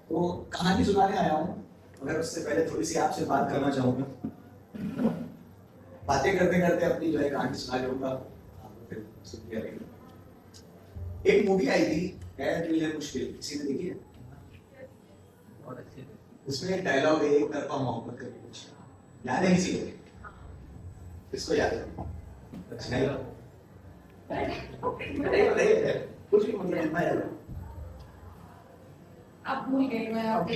तो कहानी सुनाने आया हूँ, मगर उससे पहले थोड़ी सी आपसे बात करना चाहूंगा। बातें करते करते अपनी जो है कहानी सुना लूंगा, आप फिर सुनिए रहेगा। एक मूवी आई थी, है दिल है मुश्किल, किसी ने देखी है? उसमें एक डायलॉग है, एक तरफा मोहब्बत करके कुछ याद है किसी को? किसको याद है? नहीं, बताइए कुछ भी, मतलब जितना याद है। आप भूल गए, मैं आप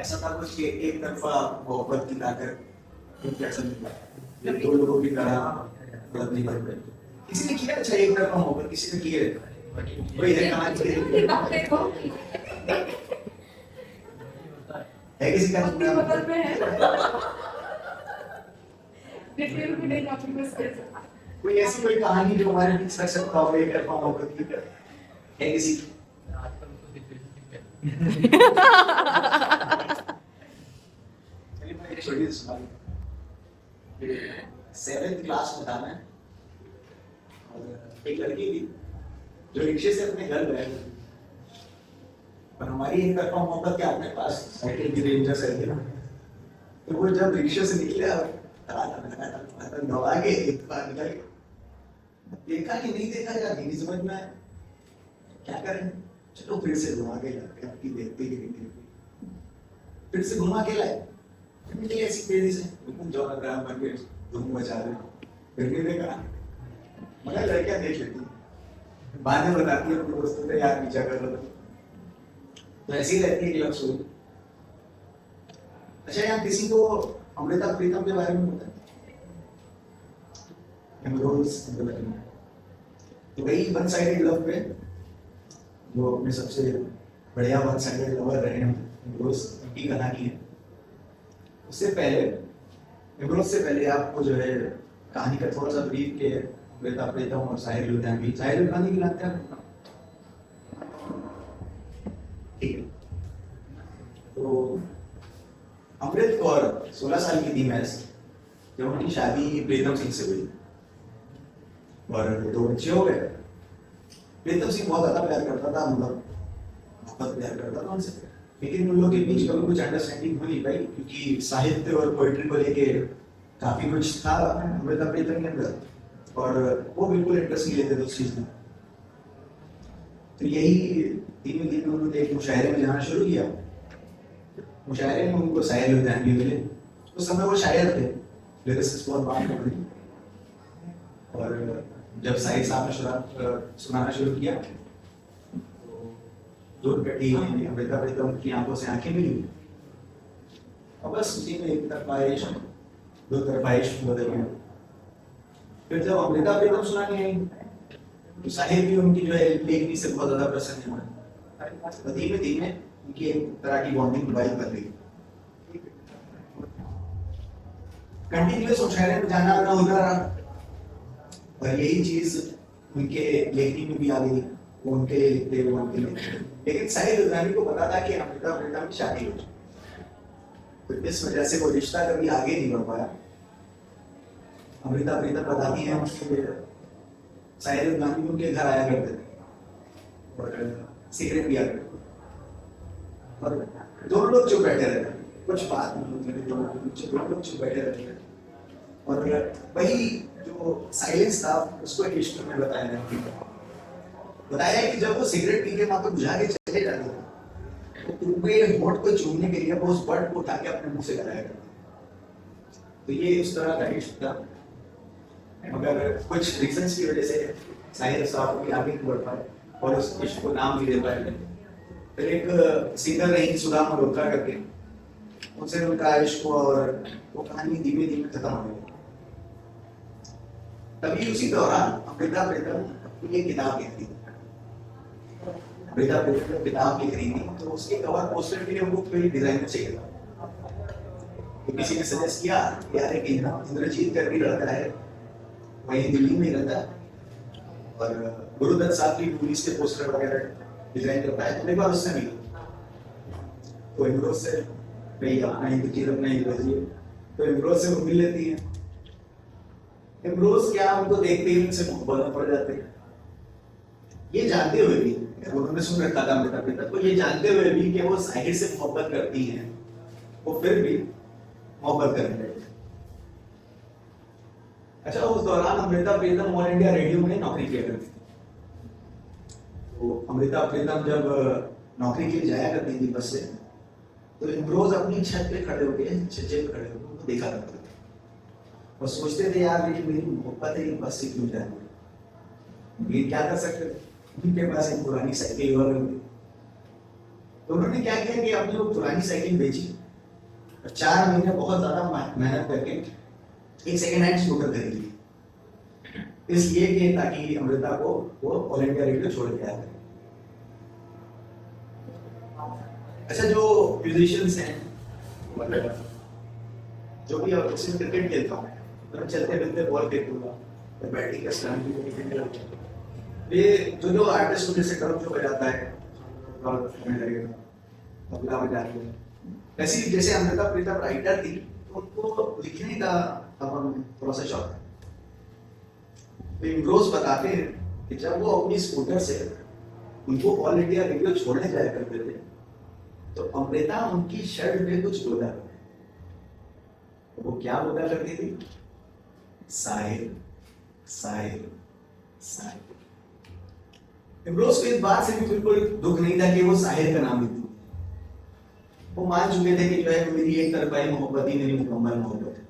ऐसा था कुछ कि एक तरफा मोहब्बत की ताकत ये दो लोगों की तरह मतलब नहीं बन गई। किसी ने किया अच्छा एक तरफा मोहब्बत, किसी ने किया कोई है कहानी है किसी का कोई ऐसी कोई कहानी जो हमारे बीच रख सकता हो एक तरफा मोहब्बत की है किसी की? छोटी सुनाई। 7th क्लास में था मैं, और एक लड़की थी जो रिक्शे से अपने घर गए, और हमारी एक तरफा मोहब्बत के अपने पास साइकिल की रेंजर साइकिल, तो वो जब रिक्शे से निकले और दबा के एक बार निकल गए। देखा कि नहीं देखा यार नहीं समझ में आया, क्या करें, चलो फिर से घुमा के लाते हैं, आपकी देखते ही नहीं, फिर से घुमा के लाए, निकले ऐसी तेजी से बिल्कुल जौहर बन के धूम मचा रहे, फिर भी देखा। मगर लड़कियां देख लेती हैं, बाद में बताती है अपने दोस्तों से, यार पीछा कर रहा था। तो ऐसी ही रहती है कि लव स्टोरी। अच्छा, यहाँ किसी को अमृता प्रीतम के बारे में पता है? तो वही वन साइडेड लव पे जो अपने सबसे बढ़िया वन साइडेड लवर रहे हैं एम्ब्रोस, उनकी कहानी है। उससे पहले एम्ब्रोस से पहले आपको जो है कहानी का थोड़ा सा ब्रीफ के अमृता प्रीतम और साहिर लुधियानवी, साहिर लुधियानवी की लगता है, ठीक है। तो अमृत कौर 16 साल की थी महज जब उनकी शादी प्रीतम सिंह से हुई, और 2 बच्चे हो गए। प्रीतम सिंह बहुत ज्यादा प्यार करता था, मतलब बहुत प्यार करता था उनसे, लेकिन उन लोगों के बीच कभी कुछ अंडरस्टैंडिंग हो नहीं पाई, क्योंकि साहित्य और पोइट्री को लेके काफी कुछ था अमृता प्रीतम के अंदर, और वो बिल्कुल इंटरेस्ट नहीं लेते थे उस चीज में। तो यही धीमे धीमे उन्होंने एक मुशायरे में जाना शुरू किया। मुशायरे में उनको साहिर लुधियानवी मिले। उस समय वो शायर थे, लिरिसिस्ट बहुत बात कर रही, और जब साहिर साहब ने सुनाना शुरू किया तो दूर बैठी अमृता प्रीतम की आंखों से आंखें मिली, और बस उसी में एक तरफा इश्क, दो तरफा इश्क बदल गया। फिर जब अमृता प्रीतम सुनाने आई तो साहिर भी उनकी जो है लेखनी से बहुत ज्यादा प्रसन्न हुआ, तो धीमे धीमे उनकी एक तरह की बॉन्डिंग डिवाइड कर गई। कंटिन्यूअस मुशायरे में जाना ना होता रहा, और यही चीज उनके लेखनी में भी आ गई, वो उनके लिए लिखते, वो उनके लिए। लेकिन साहिर लुधियानवी को पता था कि अमृता प्रीतम की शादी हो चुकी, तो इस वजह से वो रिश्ता कभी आगे नहीं बढ़ पाया। अमृता प्रीतम बताती है साहिर लुधियानवी उनके घर आया करते थे और सिगरेट पिया करते थे, और दोनों लोग चुप बैठे रहते, कुछ बात नहीं होती, दोनों लोग चुप बैठे रहते, और वही जो साइलेंस था उसको एक इश्क में बताया कि जब वो सिगरेट पी के वहां पे बुझा के चले जाते थे तो उनके होठ को चूमने के लिए वो उस बर्ड को उठा के अपने मुंह से लगाया करते। तो ये उस तरह का इश्क था, मगर कुछ रीजंस की वजह से साहिर साहब भी आगे नहीं बढ़ पाए और उस इश्क को नाम भी दे पाए। फिर एक सिंगर रही सुधा मल्होत्रा करके, उनसे उनका इश्क हुआ और वो कहानी धीमे धीमे खत्म हो गई। तभी उसी दौरान अमृता प्रीतम ये किताब लिखती थी, अमृता प्रीतम किताब लिख रही थी, तो उसके कवर पोस्टर के लिए उनको कोई डिजाइनर चाहिए था। तो किसी ने सजेस्ट किया यार एक इंद्रजीत करके लड़का है, वही दिल्ली में रहता है और गुरुदत्त साहब की मूवीज के पोस्टर वगैरह डिजाइन करता है, तो एक बार उससे मिला। तो इमरोज से भाई अपना हिंदू चीज अपना हिंदू जी, तो इमरोज से वो मिल लेती हैं। इमरोज क्या उनको देखते ही उनसे मोहब्बत में पड़ जाते हैं। ये जानते हुए भी, उन्होंने सुन रखा था अमृता प्रीतम को, ये जानते हुए भी कि वो साहिर से मोहब्बत करती हैं, वो फिर भी मोहब्बत करने लगे। अच्छा, उस दौरान Amrita Pritam all India radio में नौकरी किया करती थी। तो अमृता प्रीतम जब नौकरी के लिए जाया करती थी बस से, तो इमरोज अपनी छत पे खड़े होकर, छज्जे पे खड़े होकर उनको देखा करते थे और सोचते थे यार ये मेरी मोहब्बत है, बस से क्यों जा रही है, ये क्या कर सकते थे, उनके पास एक पुरानी साइकिल हुआ करती। तो उन्होंने क्या किया कि अपनी वो पुरानी साइकिल बेची और 4 महीने बहुत ज्यादा मेहनत करके एक सेकेंड हैंड स्कूटर खरीद ली, इसलिए कि ताकि अमृता को वो ऑल इंडिया रेडियो छोड़ के आए। अच्छा, जो म्यूजिशियंस हैं, जो भी क्रिकेट खेलता हूँ, तो चलते फिरते बॉल फेंकूंगा, बैटिंग का स्टैंड भी खेलने लगता हूँ। ये जो आर्टिस्ट जैसे ड्रम जो बजाता है तबला बजाते हैं, ऐसी जैसे अमृता प्रीतम राइटर थी, उनको लिखने का थोड़ा सा शौक है। तो इमरोज बताते हैं कि जब वो अपनी स्कूटर से उनको ऑल इंडिया रेडियो छोड़ने जाया करते थे, तो अमृता उनकी शर्ट में कुछ बोला, वो क्या बोला करती थी, साहिर साहिर साहिर। इमरोज को इस बात से भी बिल्कुल दुख नहीं था कि वो साहिर का नाम लेती, वो मान चुके थे कि जो है मेरी एक तरफा मोहब्बत ही मेरी मुकम्मल मोहब्बत है।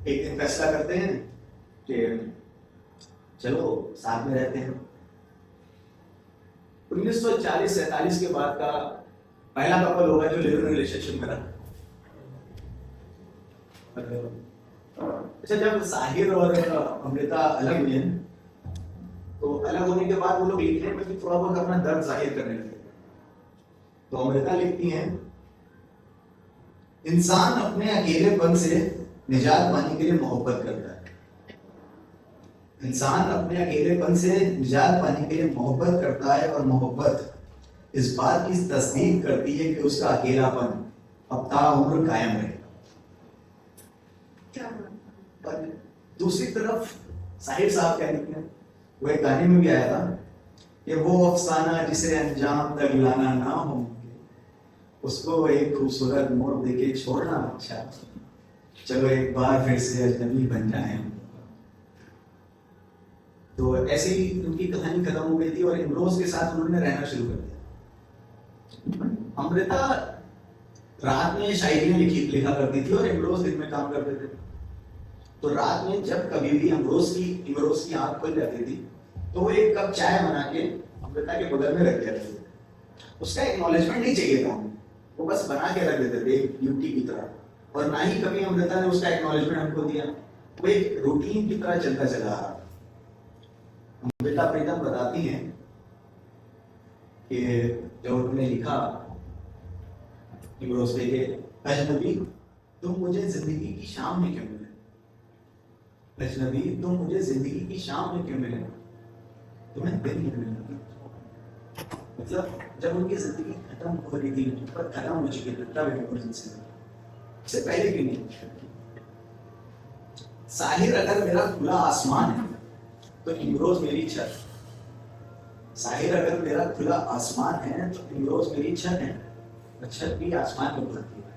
एक दिन फैसला करते हैं कि चलो साथ में रहते हैं। 1940-47 के बाद का पहला कपल होगा जो लिव इन रिलेशनशिप में रहा। अच्छा, जब साहिर और अमृता अलग हुए, तो अलग होने के बाद वो लोग लिखने में भी थोड़ा बहुत अपना दर्द जाहिर करने लगे। तो अमृता लिखती हैं, इंसान अपने अकेलेपन से निजात पाने के लिए मोहब्बत करता है। इंसान अपने अकेलेपन से निजात पाने के लिए मोहब्बत करता है, और मोहब्बत इस बात की तस्दीक करती है कि उसका अकेलापन अब ताउम्र कायम रहेगा। पर दूसरी तरफ साहिर साहब क्या लिखते हैं, वो एक गाने में भी आया था कि वो अफसाना जिसे अंजाम तक लाना ना हो, उसको एक खूबसूरत मोड़ देके छोड़ना अच्छा, चलो एक बार फिर से अजनबी बन जाए। तो ऐसे ही उनकी कहानी खत्म हो गई थी और इमरोज के साथ उन्होंने रहना शुरू कर दिया। अमृता रात में शायरी लिखा करती थी और इमरोज दिन में काम करते थे। तो रात में जब कभी भी इमरोज की आंख खुल जाती थी, तो वो एक कप चाय बना के अमृता के बगल में रख देते थे। उसका एक्नॉलेजमेंट नहीं चाहिए था, वो बस बना के रख देते थे एक ड्यूटी की तरह, और ना ही कभी अमृता ने उसका एक्नॉलेजमेंट हमको दिया। वो एक रूटीन की तरह चलता चला रहा। अमृता प्रीतम बताती हैं कि जब उन्होंने लिखा इमरोज पे के, अजनबी तुम मुझे जिंदगी की शाम में क्यों मिले, अजनबी तुम मुझे जिंदगी की शाम में क्यों मिले, तुम्हें दिन में मिले। मतलब जब उनकी जिंदगी खत्म हो रही थी, पर खत्म हो चुकी थी, तब इमरजेंसी इससे पहले भी नहीं। साहिर अगर मेरा खुला आसमान है तो इमरोज मेरी छत, साहिर अगर मेरा खुला आसमान है तो इमरोज मेरी छत है, और छत भी आसमान में उभरती है।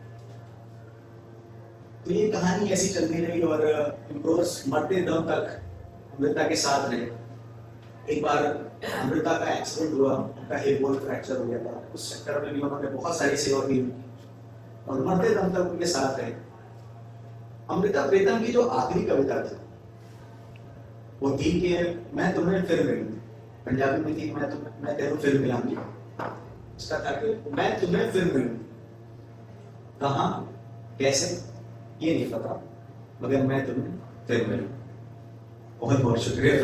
तो ये कहानी ऐसी चलती रही और इमरोज मरते दम तक अमृता के साथ रहे। एक बार अमृता का एक्सीडेंट हुआ, उनका हिप बोन फ्रैक्चर हो गया था, उस चक्कर में भी उन्होंने बहुत सारी सेवा की और मरते दम तक उनके साथ रहे। अमृता प्रीतम की जो आखिरी कविता थी वो थी कि मैं तुम्हें फिर मिलूंगी, पंजाबी में थी, मैं तेरे फिर मिलाऊंगी। उसका था कि मैं तुम्हें फिर मिलूंगी, कहाँ कैसे ये नहीं पता, मगर मैं तुम्हें फिर मिलूंगी। बहुत बहुत शुक्रिया।